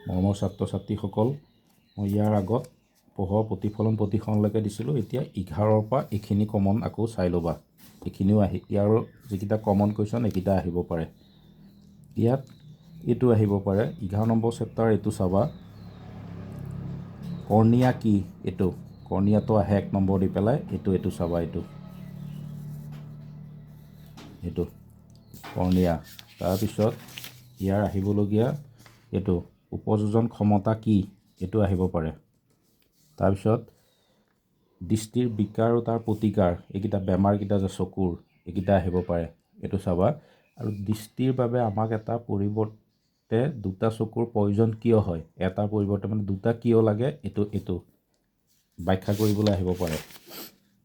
মৰমৰ ছাত্ৰ ছাত্ৰীসকল, মই ইয়াৰ আগত পোহৰ প্ৰতিফলন প্ৰতিসৰণলৈকে দিছিলোঁ। এতিয়া 11ৰ পৰা এইখিনি কমন আকৌ চাই ল'বা। এইখিনিও ইয়াৰ যিকেইটা কমন কুৱেশ্যন এইকেইটা আহিব পাৰে। ইয়াত এইটো আহিব পাৰে 11 নম্বৰ চেপ্টাৰ। এইটো চাবা, কৰ্ণিয়া কি? এইটো কৰ্ণিয়াটো আহে 1 নম্বৰ দি পেলাই। এইটো চাবা, এইটো কৰ্ণিয়া। তাৰপিছত ইয়াৰ আহিবলগীয়া এইটো উপযোজন ক্ষমতা কি? এইটো আহিব পাৰে। তাৰপিছত দৃষ্টিৰ বিকাৰ আৰু তাৰ প্ৰতিকাৰ, এইকেইটা বেমাৰকেইটা যে চকুৰ, এইকেইটা আহিব পাৰে। এইটো চাবা। আৰু দৃষ্টিৰ বাবে আমাক এটা পৰিৱৰ্তে দুটা চকুৰ প্ৰয়োজন কিয় হয়? এটাৰ পৰিৱৰ্তে মানে দুটা কিয় লাগে? এইটো ব্যাখ্যা কৰিবলৈ আহিব পাৰে।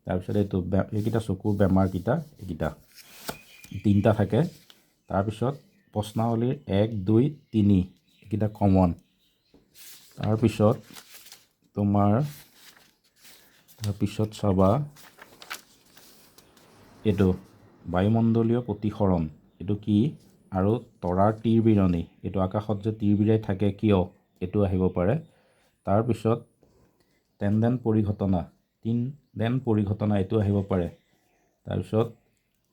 তাৰপিছত এইকেইটা চকুৰ বেমাৰকেইটা, এইকেইটা 3টা থাকে। তাৰপিছত প্ৰশ্নাৱলীৰ 1, 2, 3 এইকেইটা কমন। তাৰপিছত চাবা এইটো বায়ুমণ্ডলীয় প্ৰতিসৰণ, এইটো কি? আৰু তৰাৰ তীৰবিৰণী, এইটো আকাশত যে তীৰবিৰাই থাকে কিয়? এইটো আহিব পাৰে। তাৰপিছত টেণ্ডেন পৰিঘটনা, এইটো আহিব পাৰে। তাৰপিছত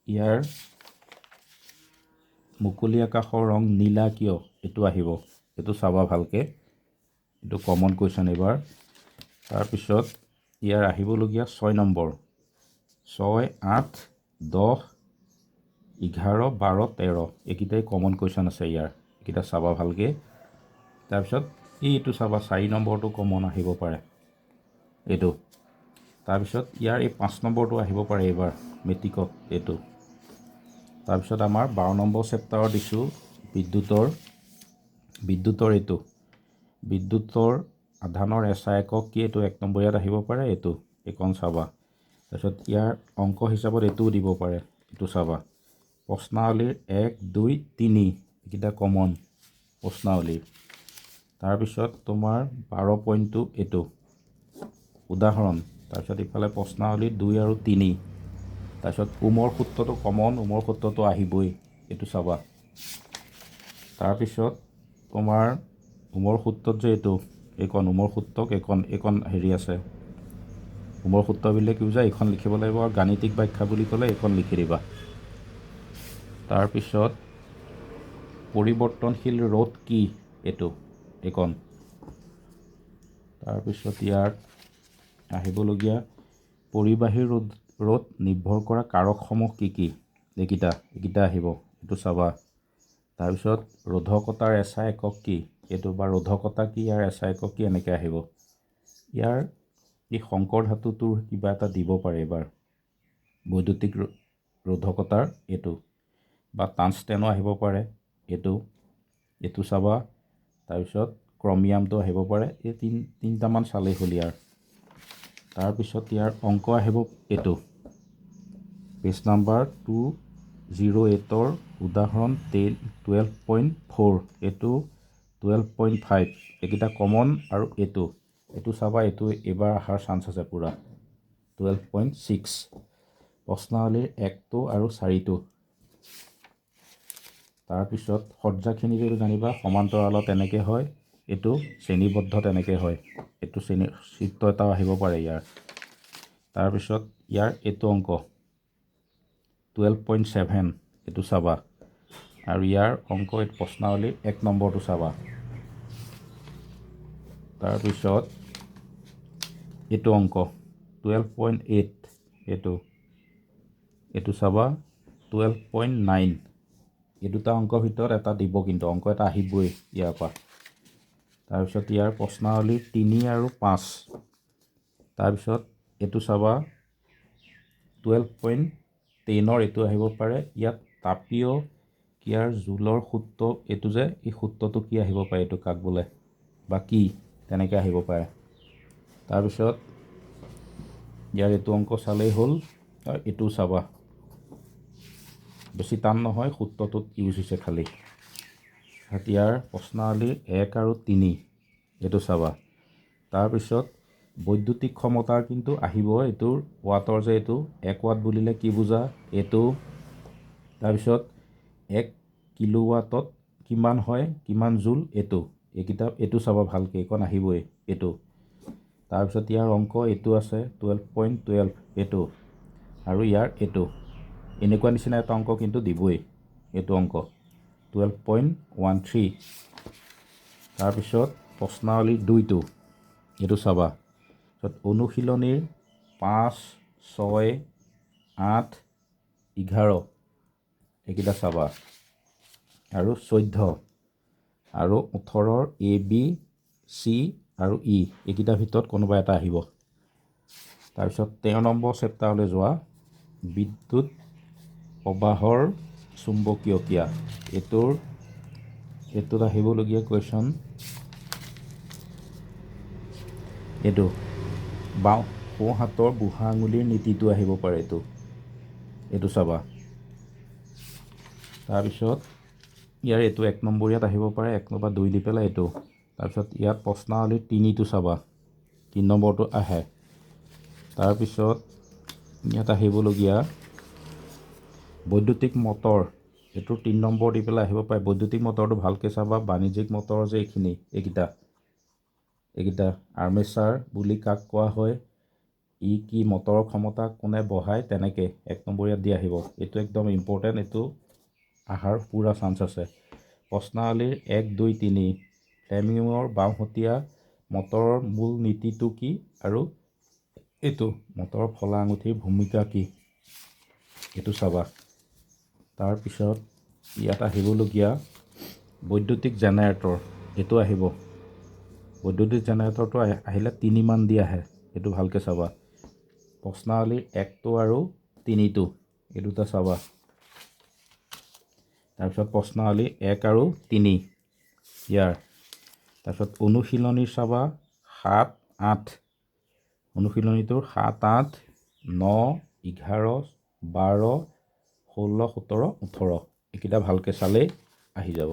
ইয়াৰ মুকলি আকাশৰ ৰং নীলা কিয়? এইটো আহিব। এইটো চাবা ভালকৈ, এইটো কমন কুৱেশ্যন এইবাৰ। তাৰপিছত ইয়াৰ আহিবলগীয়া 6 নম্বৰ, 6, 8, 10, 11, 12, 13 এইকেইটাই কমন কুৱেশ্যন আছে ইয়াৰ। এইকেইটা চাবা ভালকৈ। তাৰপিছত এইটো চাবা, 4 নম্বৰটো কমন আহিব পাৰে এইটো। তাৰপিছত ইয়াৰ এই 5 নম্বৰটো আহিব পাৰে এইবাৰ মেট্ৰিকত এইটো। তাৰপিছত আমাৰ 12 নম্বৰ চেপ্টাৰত দিছোঁ বিদ্যুতৰ এইটো বিদ্যুতৰ আধানৰ এচা একক কি? এইটো 1 নম্বৰ ইয়াত আহিব পাৰে। এইকণ চাবা। তাৰপিছত ইয়াৰ অংক হিচাপত এইটোও দিব পাৰে, এইটো চাবা। প্ৰশ্নাৱলীৰ 1, 2, 3 এইকেইটা কমন প্ৰশ্নাৱলীৰ। তাৰপিছত তোমাৰ 12 পইণ্টটো এইটো উদাহৰণ। তাৰপিছত ইফালে প্ৰশ্নাৱলীৰ 2 আৰু 3। তাৰপিছত ওমৰ সূত্ৰটো কমন, ওমৰ সূত্ৰটো আহিবই, এইটো চাবা। তাৰপিছত তোমাৰ ওমৰ সূত্ৰত যে এইকণ ওমৰ সূত্ৰক এইকণ হেৰি আছে। ওমৰ সূত্ৰ বুলিলে কি বুজা? এইখন লিখিব লাগিব, আৰু গাণিতিক ব্যাখ্যা বুলি ক'লে এইখন লিখি দিবা। তাৰপিছত পৰিৱৰ্তনশীল ৰ'ধ কি? এইকণ। তাৰপিছত ইয়াৰ আহিবলগীয়া পৰিবাহী ৰ'ধ নিৰ্ভৰ কৰা কাৰকসমূহ কি কি? এইকেইটা আহিব, এইটো চাবা। তাৰপিছত ৰোধকতাৰ এচা একক কি? এইটো বা ৰোধকতা কি, ইয়াৰ এচা একক কি? এনেকৈ আহিব। ইয়াৰ এই শংকৰ ধাতুটোৰ কিবা এটা দিব পাৰে এইবাৰ, বৈদ্যুতিক ৰোধকতাৰ এইটো, বা টাংষ্টেনো আহিব পাৰে এইটো চাবা। তাৰপিছত ক্ৰমিয়ামটো আহিব পাৰে। এই তিনিটামান চালেই হ'ল ইয়াৰ। তাৰপিছত ইয়াৰ অংক আহিব এইটো পেজ নাম্বাৰ 208ৰ উদাহৰণ 12.4, এইটো 12.5 এইকেইটা কমন। আৰু এইটো চাবা, এইটো এইবাৰ অহাৰ চান্স আছে পূৰা। 12.6 প্ৰশ্নাৱলীৰ 1টো আৰু 4টো। তাৰপিছত সজ্জাখিনি যদি জানিবা, সমান্তৰালত এনেকৈ হয়, এইটো শ্ৰেণীবদ্ধ তেনেকৈ হয়। এইটো চিত্ৰ এটাও আহিব পাৰে ইয়াৰ। তাৰপিছত ইয়াৰ এইটো অংক 12.7 এইটো চাবা। আৰু ইয়াৰ অংক প্ৰশ্নাৱলীৰ 1 নম্বৰটো চাবা। তাৰপিছত এইটো অংক 12.8 এইটো চাবা। 12.9 এই দুটা অংকৰ ভিতৰত এটা দিব, কিন্তু অংক এটা আহিবই ইয়াৰ পৰা। তাৰপিছত ইয়াৰ প্ৰশ্নাৱলীৰ 3 আৰু 5। তাৰপিছত এইটো চাবা 12.10ৰ এইটো আহিব পাৰে। ইয়াত তাপীয় ক্ৰিয়াৰ জোলৰ সূত্ৰ, এইটো যে এই সূত্ৰটো কি আহিব পাৰে? এইটো কাক বোলে বা কি? তেনেকৈ আহিব পাৰে। তাৰপিছত ইয়াৰ এইটো অংক চালেই হ'ল। এইটোও চাবা, বেছি টান নহয়, সূত্ৰটোত ইউজ হৈছে খালি। ইয়াৰ প্ৰশ্নাৱলীৰ 1 আৰু 3 এইটো চাবা। তাৰপিছত বৈদ্যুতিক ক্ষমতাৰ কিন্তু আহিব এইটোৰ ৱাটৰ, যে এইটো 1 ৱাট বুলিলে কি বুজা? এইটো। তাৰপিছত 1 কিলোৱাটত কিমান হয়, কিমান জুল? এইটো চাবা ভালকৈ, এইখন আহিবই এইটো। তাৰপিছত ইয়াৰ অংক এইটো আছে 12.12 এইটো, আৰু ইয়াৰ এইটো এনেকুৱা নিচিনা এটা অংক কিন্তু দিবই, এইটো অংক 12.13। তাৰপিছত প্ৰশ্নাৱলী 2টো এইটো চাবা। তাৰপিছত অনুশীলনীৰ 5, 6, 8, 11 এইকেইটা চাবা, আৰু 14 আৰু 18ৰ A, B, C আৰু E এইকেইটাৰ ভিতৰত কোনোবা এটা আহিব। তাৰপিছত 13 নম্বৰ চেপ্টাৰলৈ যোৱা, বিদ্যুৎ প্ৰবাহৰ চুম্বকীয় ক্ৰিয়া। এইটোত আহিবলগীয়া কুৱেশ্যন এইটো সোঁ হাতৰ বুঢ়া আঙুলিৰ নীতিটো আহিব পাৰে, এইটো চাবা। তাৰপিছত ইয়াৰ এইটো 1 নম্বৰীয়াত আহিব পাৰে, 1 বা 2 দি পেলাই এইটো। তাৰপিছত ইয়াত প্ৰশ্নাৱলীৰ 3টো চাবা, 3 নম্বৰটো আহে। তাৰপিছত ইয়াত আহিবলগীয়া বৈদ্যুতিক মটৰ, এইটো 3 নম্বৰ দি পেলাই আহিব পাৰে। বৈদ্যুতিক মটৰটো ভালকৈ চাবা। বাণিজ্যিক মটৰ যে এইকেইটা আৰ্মেচাৰ বুলি কাক কোৱা হয়, ই কি মটৰৰ ক্ষমতা কোনে বঢ়ায়, তেনেকৈ 1 নম্বৰীয়াত দি আহিব। এইটো একদম ইম্পৰ্টেণ্ট, এইটো আহাৰ পূৰা চান্স আছে। প্ৰশ্নাৱলীৰ 1, 2, 3 ফ্লেমিঙৰ বাওঁহতীয়া মটৰৰ মূল নীতিটো কি, আৰু এইটো মটৰৰ ফলা আঙুঠিৰ ভূমিকা কি, এইটো চাবা। তাৰপিছত ইয়াত আহিবলগীয়া বৈদ্যুতিক জেনেৰেটৰ, এইটো আহিব। বৈদ্যুতিক জেনেৰেটৰটো আহিলে 3 মান দি আহে, এইটো ভালকৈ চাবা। প্ৰশ্নাৱলীৰ 1টো আৰু 3টো এই দুটা চাবা। তাৰপিছত প্ৰশ্নাৱলী 1 আৰু 3 ইয়াৰ। তাৰপিছত অনুশীলনী চাবা 7, 8 অনুশীলনীটোৰ 7, 8, 9, 11, 12, 16, 17, 18 এইকেইটা ভালকৈ চালেই আহি যাব।